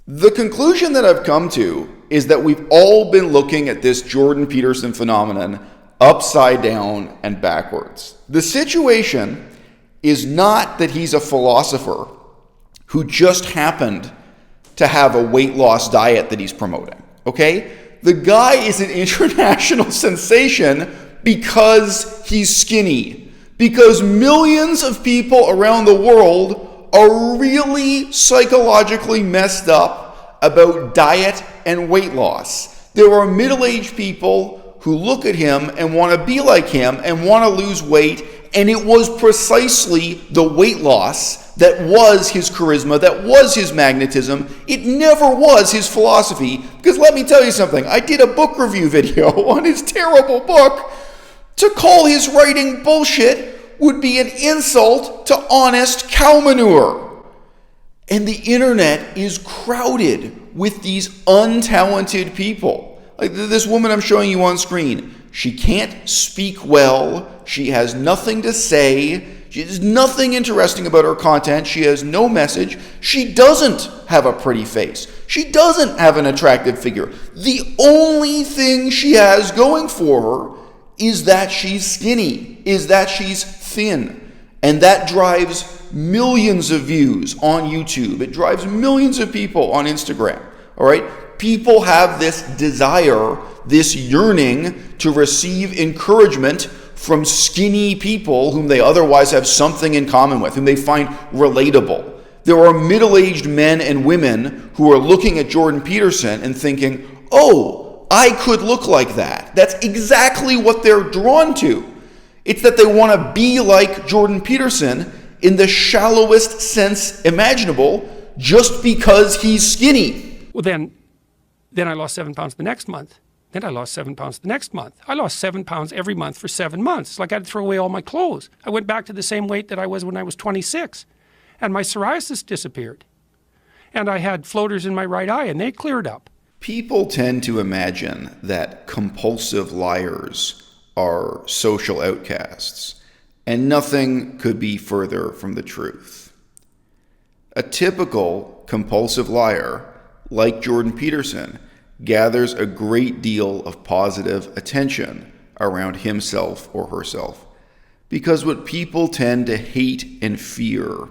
The conclusion that I've come to is that we've all been looking at this Jordan Peterson phenomenon upside down and backwards. The situation is not that he's a philosopher who just happened to have a weight loss diet that he's promoting, okay? The guy is an international sensation because he's skinny, because millions of people around the world are really psychologically messed up about diet and weight loss. There are middle-aged people who look at him and want to be like him and want to lose weight, and it was precisely the weight loss that was his charisma, that was his magnetism. It never was his philosophy, because let me tell you something, I did a book review video on his terrible book. To call his writing bullshit would be an insult to honest cow manure. And the internet is crowded with these untalented people. Like this woman I'm showing you on screen. She can't speak well. She has nothing to say. There's nothing interesting about her content. She has no message. She doesn't have a pretty face. She doesn't have an attractive figure. The only thing she has going for her is that she's skinny, is that she's thin. And that drives millions of views on YouTube. It drives millions of people on Instagram. All right? People have this desire, this yearning to receive encouragement from skinny people whom they otherwise have something in common with, whom they find relatable. There are middle-aged men and women who are looking at Jordan Peterson and thinking, oh, I could look like that. That's exactly what they're drawn to. It's that they want to be like Jordan Peterson in the shallowest sense imaginable just because he's skinny. Well, then I lost 7 pounds the next month. Then I lost 7 pounds the next month. I lost 7 pounds every month for 7 months. It's like I had to throw away all my clothes. I went back to the same weight that I was when I was 26. And my psoriasis disappeared. And I had floaters in my right eye, and they cleared up. People tend to imagine that compulsive liars are social outcasts, and nothing could be further from the truth. A typical compulsive liar, like Jordan Peterson, gathers a great deal of positive attention around himself or herself, because what people tend to hate and fear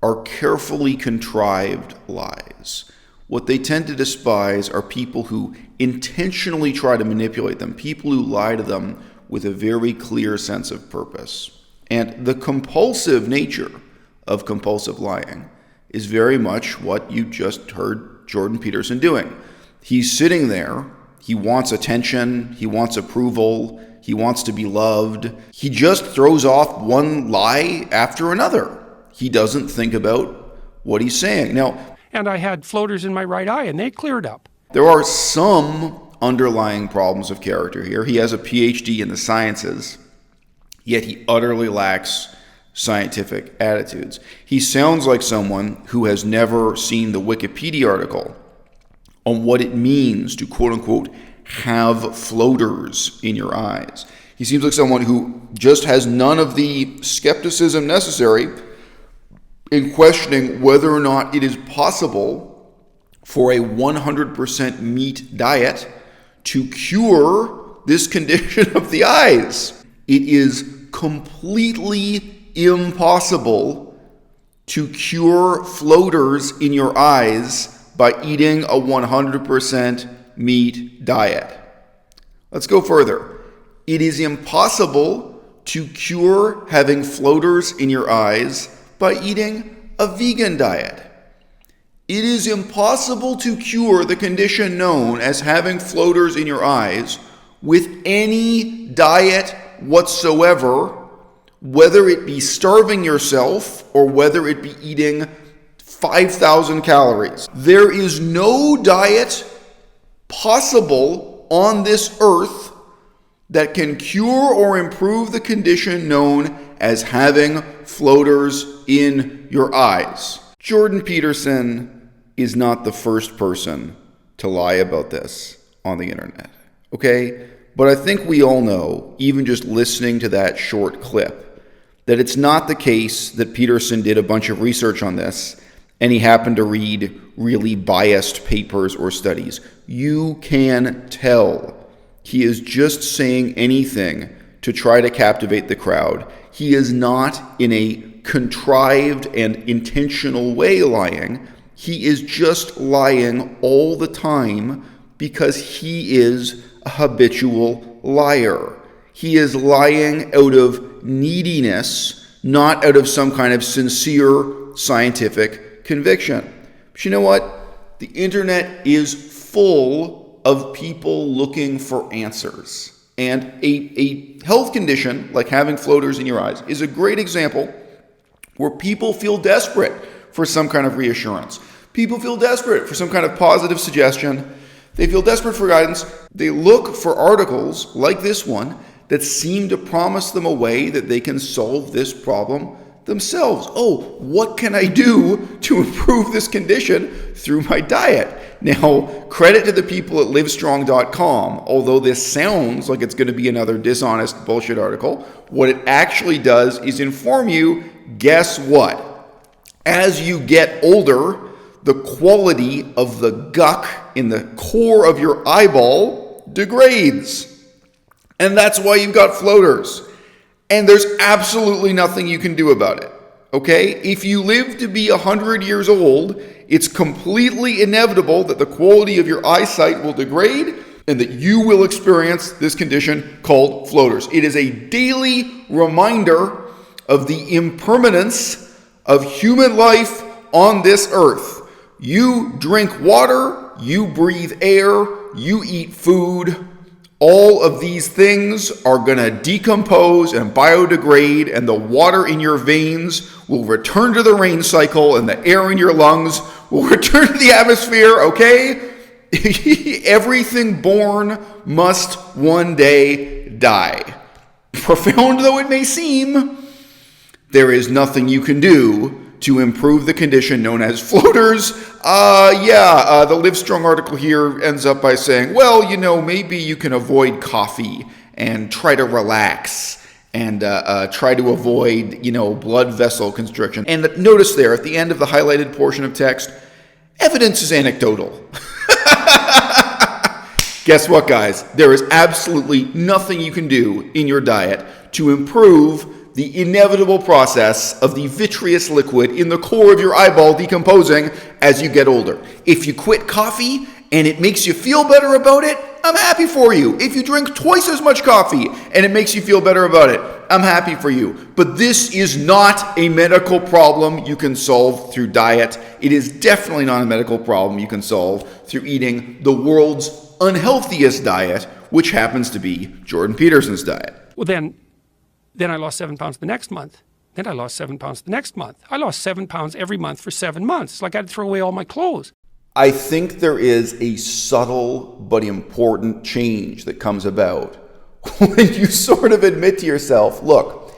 are carefully contrived lies. What they tend to despise are people who intentionally try to manipulate them, people who lie to them with a very clear sense of purpose. And the compulsive nature of compulsive lying is very much what you just heard Jordan Peterson doing. He's sitting there, he wants attention, he wants approval, he wants to be loved. He just throws off one lie after another. He doesn't think about what he's saying. Now, and I had floaters in my right eye, and they cleared up. There are some underlying problems of character here. He has a PhD in the sciences, yet he utterly lacks scientific attitudes. He sounds like someone who has never seen the Wikipedia article on what it means to, quote unquote, have floaters in your eyes. He seems like someone who just has none of the skepticism necessary in questioning whether or not it is possible for a 100% meat diet to cure this condition of the eyes. It is completely impossible to cure floaters in your eyes by eating a 100% meat diet. Let's go further. It is impossible to cure having floaters in your eyes by eating a vegan diet. It is impossible to cure the condition known as having floaters in your eyes with any diet whatsoever, whether it be starving yourself or whether it be eating 5,000 calories. There is no diet possible on this earth that can cure or improve the condition known as having floaters in your eyes. Jordan Peterson is not the first person to lie about this on the internet, okay? But I think we all know, even just listening to that short clip, that it's not the case that Peterson did a bunch of research on this and he happened to read really biased papers or studies, you can tell he is just saying anything to try to captivate the crowd. He is not in a contrived and intentional way lying. He is just lying all the time because he is a habitual liar. He is lying out of neediness, not out of some kind of sincere scientific conviction. But you know what? The internet is full of people looking for answers. And a health condition like having floaters in your eyes is a great example where people feel desperate for some kind of reassurance. People feel desperate for some kind of positive suggestion. They feel desperate for guidance. They look for articles like this one that seem to promise them a way that they can solve this problem themselves. Oh, what can I do to improve this condition through my diet? Now, credit to the people at livestrong.com. Although this sounds like it's going to be another dishonest bullshit article, what it actually does is inform you, guess what? As you get older, the quality of the guck in the core of your eyeball degrades. And that's why you've got floaters. And there's absolutely nothing you can do about it. Okay? If you live to be 100 years old, it's completely inevitable that the quality of your eyesight will degrade and that you will experience this condition called floaters. It is a daily reminder of the impermanence of human life on this earth. You drink water, you breathe air, you eat food. All of these things are going to decompose and biodegrade, and the water in your veins will return to the rain cycle, and the air in your lungs will return to the atmosphere, okay? Everything born must one day die. Profound though it may seem, there is nothing you can do to improve the condition known as floaters. The Livestrong article here ends up by saying, well, maybe you can avoid coffee and try to relax and try to avoid, blood vessel constriction. And notice there at the end of the highlighted portion of text, evidence is anecdotal. Guess what, guys? There is absolutely nothing you can do in your diet to improve the inevitable process of the vitreous liquid in the core of your eyeball decomposing as you get older. If you quit coffee and it makes you feel better about it, I'm happy for you. If you drink twice as much coffee and it makes you feel better about it, I'm happy for you. But this is not a medical problem you can solve through diet. It is definitely not a medical problem you can solve through eating the world's unhealthiest diet, which happens to be Jordan Peterson's diet. Well, then I lost 7 pounds the next month. Then I lost 7 pounds the next month. I lost 7 pounds every month for 7 months. It's like I had to throw away all my clothes. I think there is a subtle but important change that comes about when you sort of admit to yourself, look,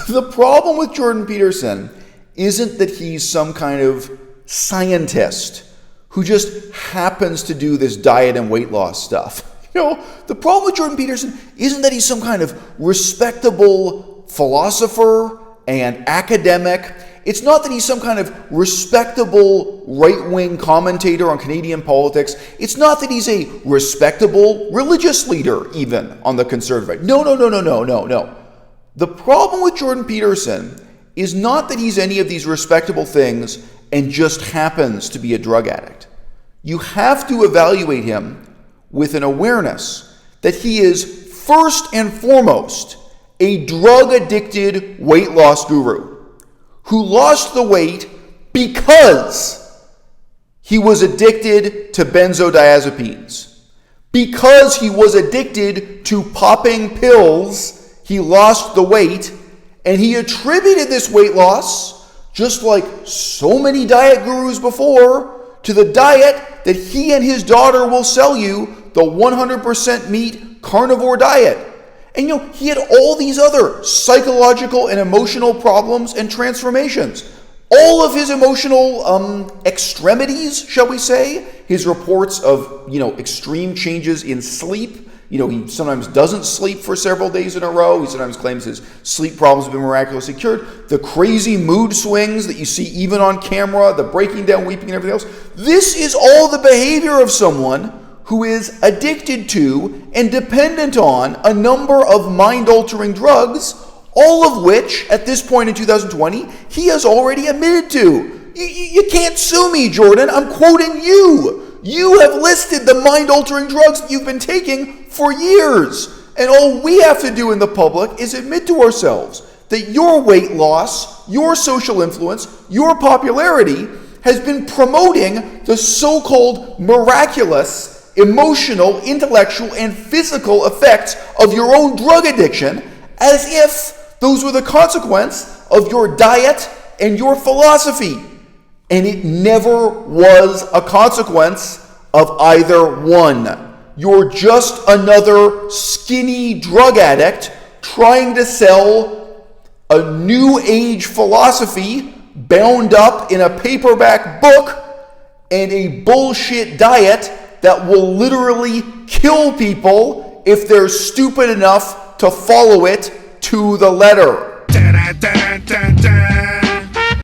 the problem with Jordan Peterson isn't that he's some kind of scientist who just happens to do this diet and weight loss stuff. The problem with Jordan Peterson isn't that he's some kind of respectable philosopher and academic. It's not that he's some kind of respectable right-wing commentator on Canadian politics. It's not that he's a respectable religious leader, even on the conservative right. No. The problem with Jordan Peterson is not that he's any of these respectable things and just happens to be a drug addict. You have to evaluate him with an awareness that he is first and foremost a drug-addicted weight loss guru who lost the weight because he was addicted to benzodiazepines. Because he was addicted to popping pills, he lost the weight, and he attributed this weight loss, just like so many diet gurus before, to the diet that he and his daughter will sell you, the 100% meat carnivore diet. And he had all these other psychological and emotional problems and transformations. All of his emotional extremities, shall we say, his reports of, extreme changes in sleep, He sometimes doesn't sleep for several days in a row. He sometimes claims his sleep problems have been miraculously cured. The crazy mood swings that you see even on camera, the breaking down, weeping, and everything else. This is all the behavior of someone who is addicted to and dependent on a number of mind-altering drugs, all of which, at this point in 2020, he has already admitted to. You can't sue me, Jordan. I'm quoting you. You have listed the mind-altering drugs that you've been taking for years. And all we have to do in the public is admit to ourselves that your weight loss, your social influence, your popularity has been promoting the so-called miraculous emotional, intellectual, and physical effects of your own drug addiction, as if those were the consequence of your diet and your philosophy. And it never was a consequence of either one. You're just another skinny drug addict trying to sell a new age philosophy bound up in a paperback book and a bullshit diet that will literally kill people if they're stupid enough to follow it to the letter.